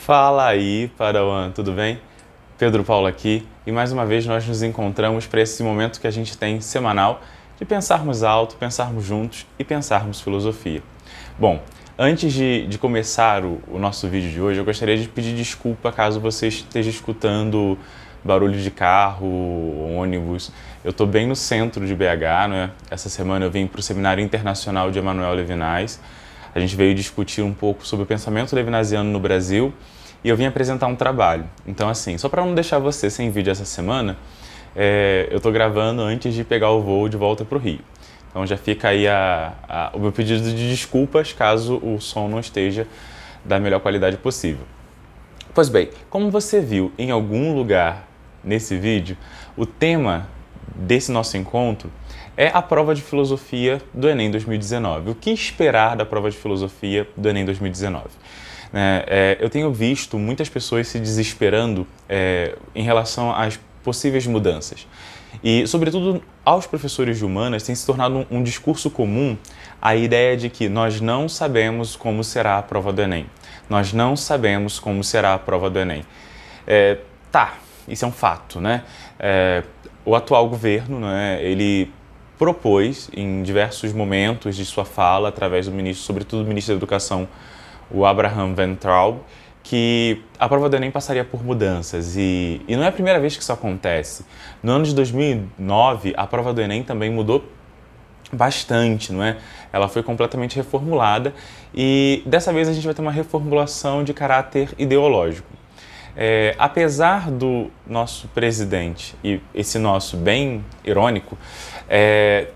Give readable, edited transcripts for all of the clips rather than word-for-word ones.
Fala aí, Padawan, tudo bem? Pedro Paulo aqui e mais uma vez nós nos encontramos para esse momento que a gente tem semanal de pensarmos alto, pensarmos juntos e pensarmos filosofia. Bom, antes de começar o nosso vídeo de hoje, eu gostaria de pedir desculpa caso você esteja escutando barulho de carro, ônibus. Eu estou bem no centro de BH, né? Essa semana eu vim para o Seminário Internacional de Emmanuel Levinas. A gente veio discutir um pouco sobre o pensamento levinasiano no Brasil e eu vim apresentar um trabalho. Então, assim, só para não deixar você sem vídeo essa semana, eu estou gravando antes de pegar o voo de volta para o Rio. Então já fica aí o meu pedido de desculpas caso o som não esteja da melhor qualidade possível. Pois bem, como você viu em algum lugar nesse vídeo, o tema desse nosso encontro é a prova de filosofia do Enem 2019. O que esperar da prova de filosofia do Enem 2019? Eu tenho visto muitas pessoas se desesperando em relação às possíveis mudanças. E, sobretudo, aos professores de humanas tem se tornado um discurso comum a ideia de que nós não sabemos como será a prova do Enem. Nós não sabemos como será a prova do Enem. Isso é um fato, né? O atual governo, né, ele propôs em diversos momentos de sua fala, através do ministro, sobretudo do ministro da Educação, o Abraham Weintraub, que a prova do Enem passaria por mudanças e não é a primeira vez que isso acontece. No ano de 2009, a prova do Enem também mudou bastante, não é? Ela foi completamente reformulada e dessa vez a gente vai ter uma reformulação de caráter ideológico. Apesar do nosso presidente, e esse nosso bem irônico,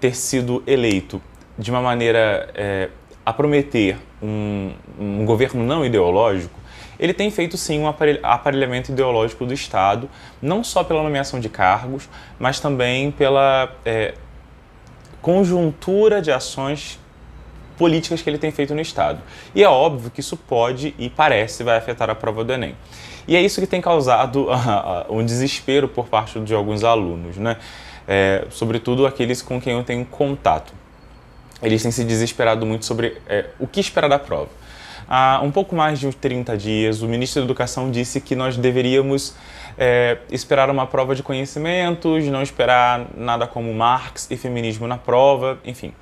ter sido eleito de uma maneira a prometer um governo não ideológico, ele tem feito sim um aparelhamento ideológico do Estado, não só pela nomeação de cargos, mas também pela conjuntura de ações políticas que ele tem feito no Estado. E é óbvio que isso pode e parece vai afetar a prova do Enem. E é isso que tem causado um desespero por parte de alguns alunos, né? Sobretudo aqueles com quem eu tenho contato. Eles têm se desesperado muito sobre o que esperar da prova. Há um pouco mais de uns 30 dias, o ministro da Educação disse que nós deveríamos esperar uma prova de conhecimentos, não esperar nada como Marx e feminismo na prova, enfim.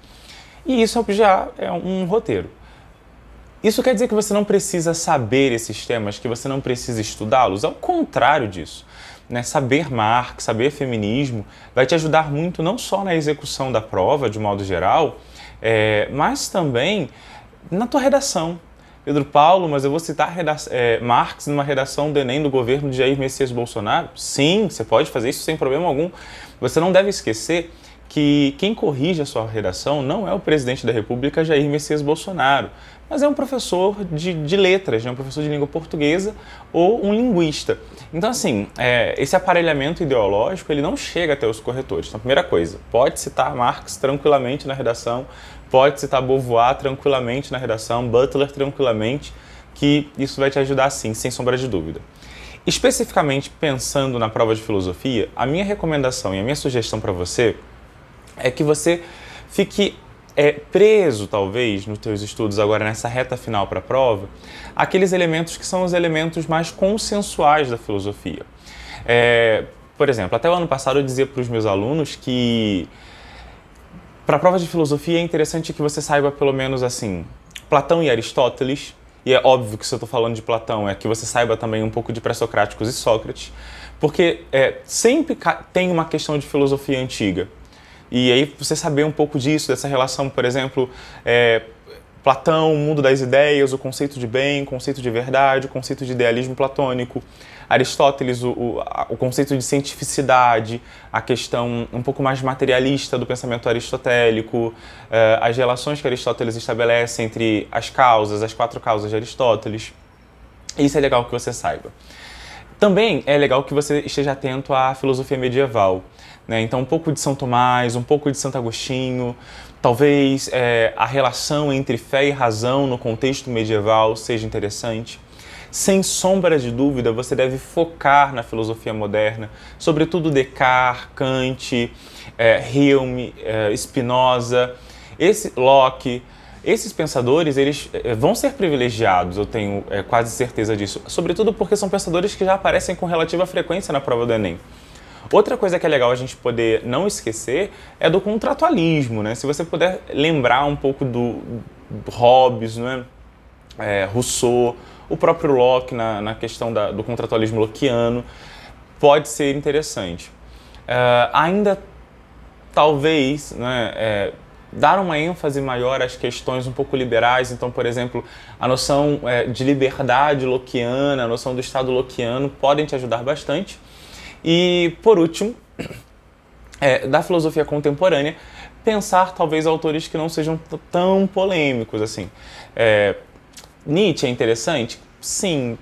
E isso já é um roteiro. Isso quer dizer que você não precisa saber esses temas, que você não precisa estudá-los? Ao contrário disso. Né? Saber Marx, saber feminismo, vai te ajudar muito não só na execução da prova, de modo geral, mas também na tua redação. Pedro Paulo, mas eu vou citar Marx numa redação do Enem do governo de Jair Messias Bolsonaro? Sim, você pode fazer isso sem problema algum. Você não deve esquecer que quem corrige a sua redação não é o presidente da República, Jair Messias Bolsonaro, mas é um professor de letras, um professor de língua portuguesa ou um linguista. Então, assim, esse aparelhamento ideológico, ele não chega até os corretores. Então, primeira coisa, pode citar Marx tranquilamente na redação, pode citar Beauvoir tranquilamente na redação, Butler tranquilamente, que isso vai te ajudar sim, sem sombra de dúvida. Especificamente pensando na prova de filosofia, a minha recomendação e a minha sugestão para você é que você fique preso, talvez, nos teus estudos agora nessa reta final para a prova, aqueles elementos que são os elementos mais consensuais da filosofia. Por exemplo, até o ano passado eu dizia para os meus alunos que para a prova de filosofia é interessante que você saiba pelo menos assim, Platão e Aristóteles, e é óbvio que se eu estou falando de Platão é que você saiba também um pouco de pré-socráticos e Sócrates, porque sempre tem uma questão de filosofia antiga. E aí você saber um pouco disso, dessa relação, por exemplo, Platão, o mundo das ideias, o conceito de bem, o conceito de verdade, o conceito de idealismo platônico, Aristóteles, o conceito de cientificidade, a questão um pouco mais materialista do pensamento aristotélico, as relações que Aristóteles estabelece entre as causas, as 4 causas de Aristóteles. Isso é legal que você saiba. Também é legal que você esteja atento à filosofia medieval, né? Então, um pouco de São Tomás, um pouco de Santo Agostinho, talvez a relação entre fé e razão no contexto medieval seja interessante. Sem sombra de dúvida, você deve focar na filosofia moderna, sobretudo Descartes, Kant, Hume, Spinoza, Locke, Esses pensadores, eles vão ser privilegiados, eu tenho quase certeza disso, sobretudo porque são pensadores que já aparecem com relativa frequência na prova do Enem. Outra coisa que é legal a gente poder não esquecer é do contratualismo, né? Se você puder lembrar um pouco do Hobbes, né? Rousseau, o próprio Locke na questão do contratualismo lockeano, pode ser interessante. Ainda, talvez, né, dar uma ênfase maior às questões um pouco liberais, então, por exemplo, a noção de liberdade lockeana, a noção do Estado lockeano podem te ajudar bastante. E, por último, da filosofia contemporânea, pensar talvez autores que não sejam tão polêmicos assim. Nietzsche é interessante? Sim.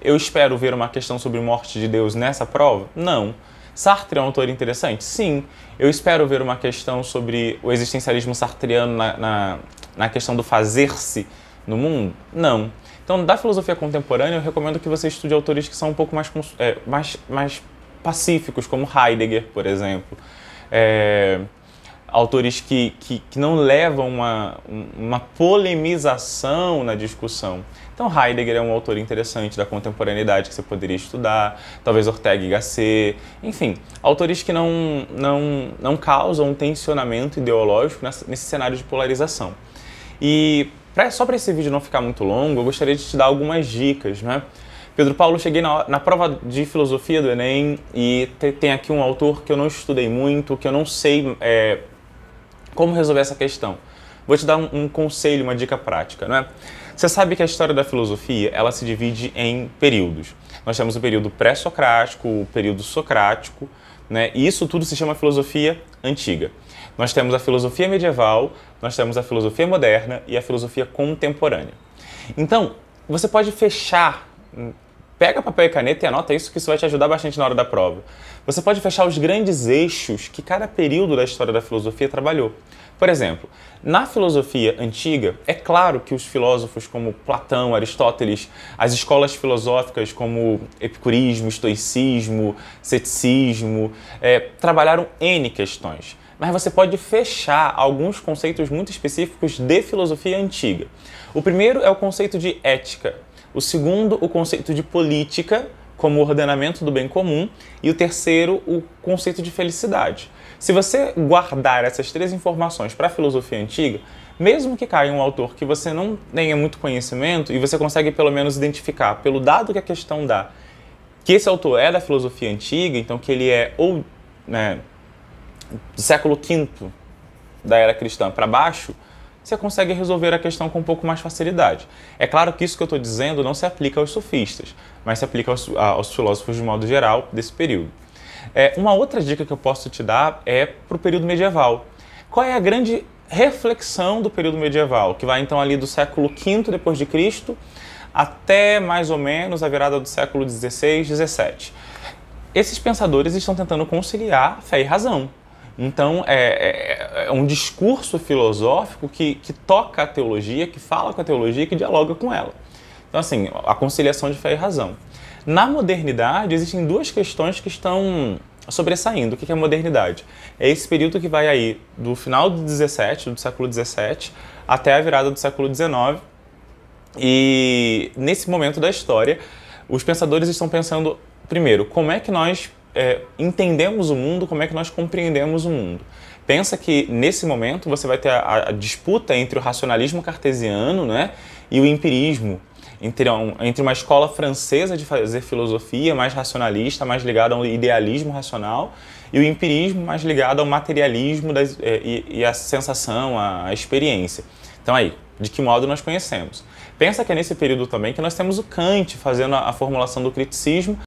Eu espero ver uma questão sobre morte de Deus nessa prova? Não. Sartre é um autor interessante? Sim. Eu espero ver uma questão sobre o existencialismo sartreano na questão do fazer-se no mundo? Não. Então, da filosofia contemporânea, eu recomendo que você estude autores que são um pouco mais pacíficos, como Heidegger, por exemplo. Autores que não levam uma polemização na discussão. Então, Heidegger é um autor interessante da contemporaneidade que você poderia estudar, talvez Ortega y Gasset, enfim, autores que não causam um tensionamento ideológico nesse cenário de polarização. E só para esse vídeo não ficar muito longo, eu gostaria de te dar algumas dicas, né? Pedro Paulo, cheguei na prova de filosofia do Enem e tem aqui um autor que eu não estudei muito, que eu não sei como resolver essa questão. Vou te dar um conselho, uma dica prática, não é? Você sabe que a história da filosofia, ela se divide em períodos. Nós temos o período pré-socrático, o período socrático, né? E isso tudo se chama filosofia antiga. Nós temos a filosofia medieval, nós temos a filosofia moderna e a filosofia contemporânea. Então, você pode fechar, pega papel e caneta e anota isso, que isso vai te ajudar bastante na hora da prova. Você pode fechar os grandes eixos que cada período da história da filosofia trabalhou. Por exemplo, na filosofia antiga, é claro que os filósofos como Platão, Aristóteles, as escolas filosóficas como epicurismo, estoicismo, ceticismo, trabalharam N questões. Mas você pode fechar alguns conceitos muito específicos de filosofia antiga. O primeiro é o conceito de ética. O segundo, o conceito de política, como ordenamento do bem comum. E o terceiro, o conceito de felicidade. Se você guardar essas três informações para a filosofia antiga, mesmo que caia um autor que você não tenha muito conhecimento, e você consegue pelo menos identificar, pelo dado que a questão dá, que esse autor é da filosofia antiga, então que ele é ou do século V da era cristã para baixo, você consegue resolver a questão com um pouco mais facilidade. É claro que isso que eu estou dizendo não se aplica aos sofistas, mas se aplica aos filósofos de modo geral desse período. Uma outra dica que eu posso te dar é para o período medieval. Qual é a grande reflexão do período medieval, que vai então ali do século V depois de Cristo até mais ou menos a virada do século XVI, XVII? Esses pensadores estão tentando conciliar fé e razão. Então, é um discurso filosófico que toca a teologia, que fala com a teologia, que dialoga com ela. Então, assim, a conciliação de fé e razão. Na modernidade, existem duas questões que estão sobressaindo. O que é a modernidade? É esse período que vai aí do final do século XVII, até a virada do século XIX. E nesse momento da história, os pensadores estão pensando, primeiro, como é que nós entendemos o mundo, como é que nós compreendemos o mundo. Pensa que, nesse momento, você vai ter a disputa entre o racionalismo cartesiano, né, e o empirismo, entre uma escola francesa de fazer filosofia mais racionalista, mais ligada ao idealismo racional, e o empirismo mais ligado ao materialismo e à sensação, à experiência. Então aí, de que modo nós conhecemos? Pensa que é nesse período também que nós temos o Kant fazendo a formulação do criticismo,